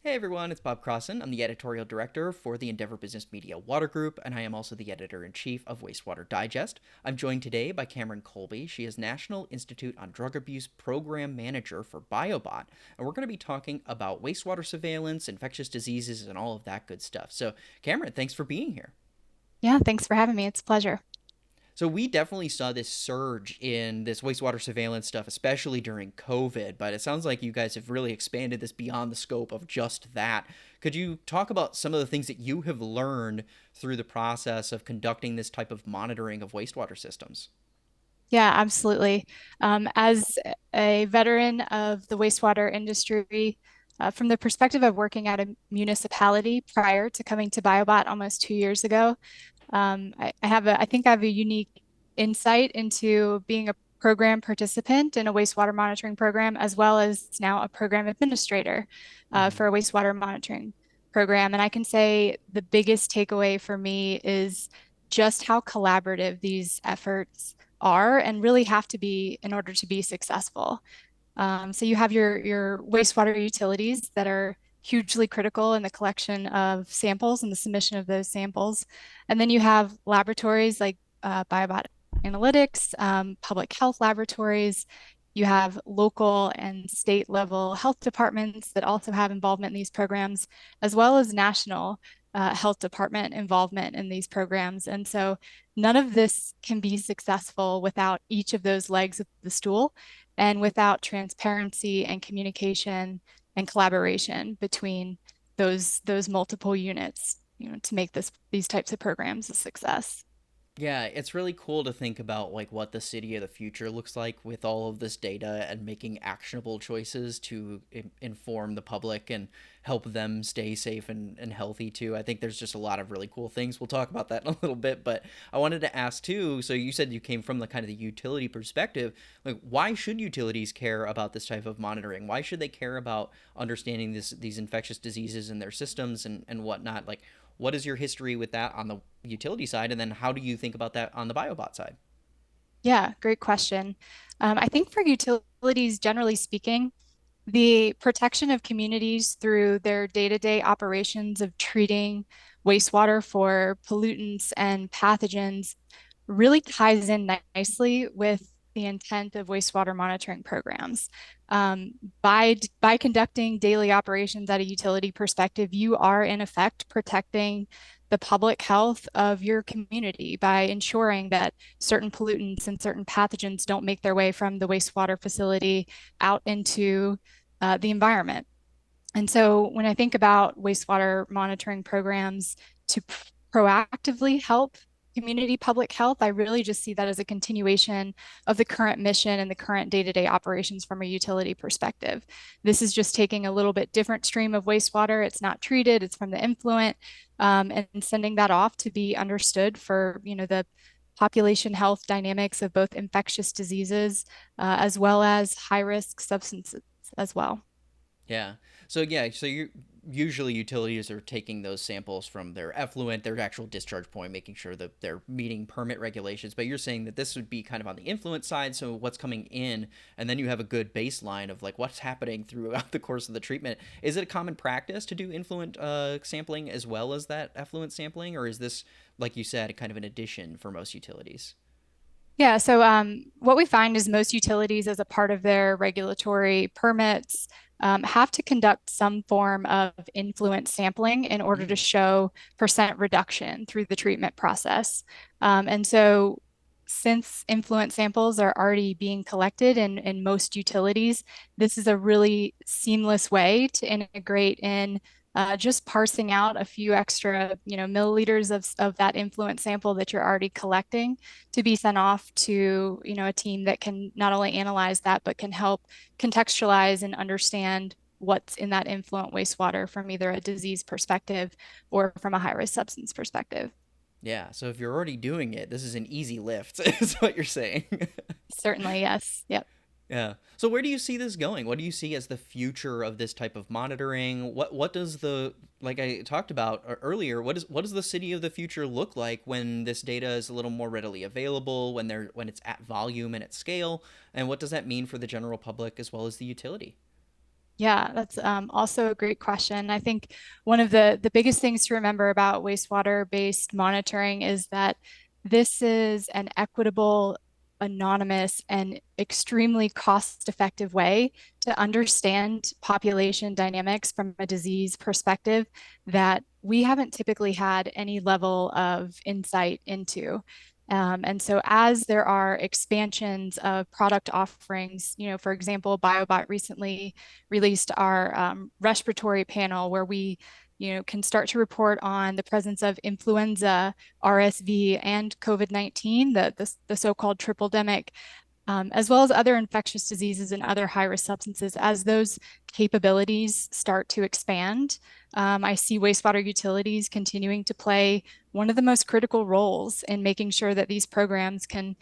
Hey everyone, it's Bob Crossan. I'm the editorial director for the Endeavor Business Media Water Group, and I am also the editor-in-chief of Wastewater Digest. I'm joined today by Cameron Colby. She is National Institute on Drug Abuse Program Manager for Biobot, and we're going to be talking about wastewater surveillance, infectious diseases, and all of that good stuff. So, Cameron, thanks for being here. Yeah, thanks for having me. It's a pleasure. So we definitely saw this surge in this wastewater surveillance stuff, especially during COVID, but it sounds like you guys have really expanded this beyond the scope of just that. Could you talk about some of the things that you have learned through the process of conducting this type of monitoring of wastewater systems? Yeah, absolutely. As a veteran of the wastewater industry, from the perspective of working at a municipality prior to coming to Biobot almost 2 years ago, I think I have a unique insight into being a program participant in a wastewater monitoring program, as well as now a program administrator Mm-hmm. for a wastewater monitoring program. And I can say the biggest takeaway for me is just how collaborative these efforts are and really have to be in order to be successful. So you have your wastewater utilities that are hugely critical in the collection of samples and the submission of those samples. And then you have laboratories like Biobot Analytics, public health laboratories. You have local and state level health departments that also have involvement in these programs, as well as national health department involvement in these programs. And so none of this can be successful without each of those legs of the stool and without transparency and communication and collaboration between those multiple units, to make these types of programs a success. Yeah, it's really cool to think about like what the city of the future looks like with all of this data and making actionable choices to inform the public and help them stay safe and healthy too. I think there's just a lot of really cool things. We'll talk about that in a little bit, but I wanted to ask too, so you said you came from the kind of the utility perspective. Like why should utilities care about this type of monitoring? Why should they care about understanding these infectious diseases in their systems and whatnot? Like what is your history with that on the utility side, and then how do you think about that on the biobot side? Yeah, great question. I think for utilities, generally speaking, the protection of communities through their day-to-day operations of treating wastewater for pollutants and pathogens really ties in nicely with the intent of wastewater monitoring programs. Um, by conducting daily operations at a utility perspective, you are in effect protecting the public health of your community by ensuring that certain pollutants and certain pathogens don't make their way from the wastewater facility out into the environment. And so when I think about wastewater monitoring programs to proactively help community public health, I really just see that as a continuation of the current mission and the current day-to-day operations from a utility perspective. This is just taking a little bit different stream of wastewater. It's not treated, it's from the influent, and sending that off to be understood for, the population health dynamics of both infectious diseases as well as high-risk substances as well. Yeah. So yeah, so you usually utilities are taking those samples from their effluent, their actual discharge point, making sure that they're meeting permit regulations. But you're saying that this would be kind of on the influence side, so what's coming in, and then you have a good baseline of like what's happening throughout the course of the treatment. Is it a common practice to do influent sampling as well as that effluent sampling, or is this, like you said, kind of an addition for most utilities? Yeah, so what we find is most utilities, as a part of their regulatory permits, have to conduct some form of influent sampling in order to Mm. show percent reduction through the treatment process. And so, since influent samples are already being collected in most utilities, this is a really seamless way to integrate in just parsing out a few extra, milliliters of that influent sample that you're already collecting to be sent off to, a team that can not only analyze that, but can help contextualize and understand what's in that influent wastewater from either a disease perspective or from a high risk substance perspective. Yeah. So if you're already doing it, this is an easy lift, is what you're saying. Certainly, yes. Yep. Yeah. So where do you see this going? What do you see as the future of this type of monitoring? What does the, like I talked about earlier, what does the city of the future look like when this data is a little more readily available, when it's at volume and at scale, and what does that mean for the general public as well as the utility? Yeah, that's also a great question. I think one of the biggest things to remember about wastewater-based monitoring is that this is an equitable, anonymous, and extremely cost-effective way to understand population dynamics from a disease perspective that we haven't typically had any level of insight into. And so as there are expansions of product offerings, for example, Biobot recently released our respiratory panel where we can start to report on the presence of influenza, RSV, and COVID-19, the so-called triple demic, as well as other infectious diseases and other high-risk substances. As those capabilities start to expand, I see wastewater utilities continuing to play one of the most critical roles in making sure that these programs can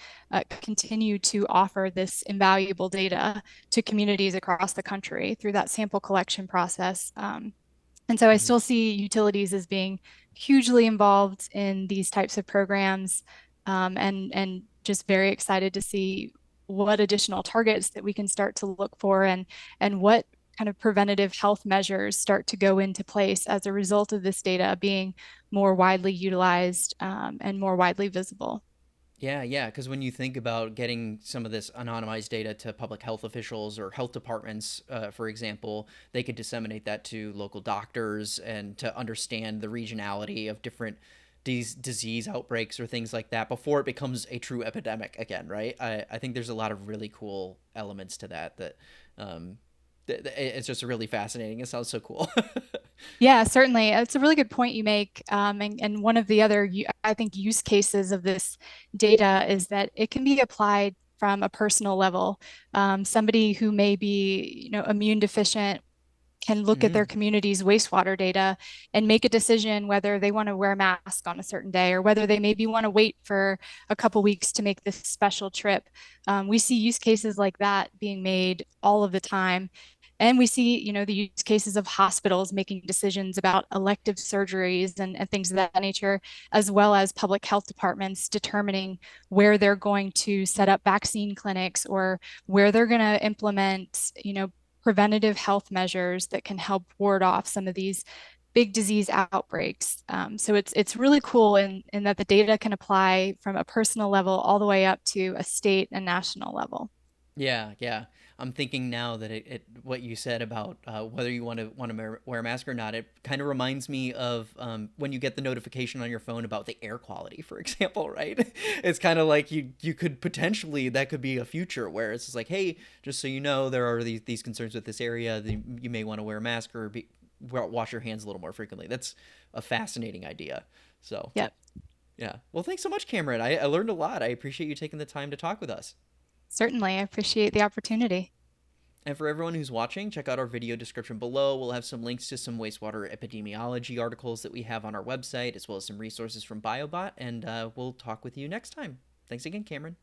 continue to offer this invaluable data to communities across the country through that sample collection process. And so I Mhm. still see utilities as being hugely involved in these types of programs, and just very excited to see what additional targets that we can start to look for, and what kind of preventative health measures start to go into place as a result of this data being more widely utilized, and more widely visible. Yeah, yeah, because when you think about getting some of this anonymized data to public health officials or health departments, for example, they could disseminate that to local doctors and to understand the regionality of different disease outbreaks or things like that before it becomes a true epidemic again, right? I think there's a lot of really cool elements to that um, it's just really fascinating. It sounds so cool. Yeah, certainly. It's a really good point you make. And one of the other, I think, use cases of this data is that it can be applied from a personal level. Somebody who may be, immune deficient can look at their Mm, community's wastewater data and make a decision whether they want to wear a mask on a certain day or whether they maybe want to wait for a couple weeks to make this special trip. We see use cases like that being made all of the time. And we see, the use cases of hospitals making decisions about elective surgeries and things of that nature, as well as public health departments determining where they're going to set up vaccine clinics or where they're going to implement, preventative health measures that can help ward off some of these big disease outbreaks. So it's really cool in that the data can apply from a personal level all the way up to a state and national level. yeah, yeah. I'm thinking now that what you said about whether you want to wear a mask or not. It kind of reminds me of when you get the notification on your phone about the air quality, for example, right? It's kind of like you could potentially, that could be a future where it's just like, hey, just so you know, there are these concerns with this area. You may want to wear a mask or wash your hands a little more frequently. That's a fascinating idea. So Yep, yeah. Well, thanks so much, Cameron. I learned a lot. I appreciate you taking the time to talk with us. certainly. I appreciate the opportunity. And for everyone who's watching, check out our video description below. We'll have some links to some wastewater epidemiology articles that we have on our website, as well as some resources from Biobot. And we'll talk with you next time. Thanks again, Cameron.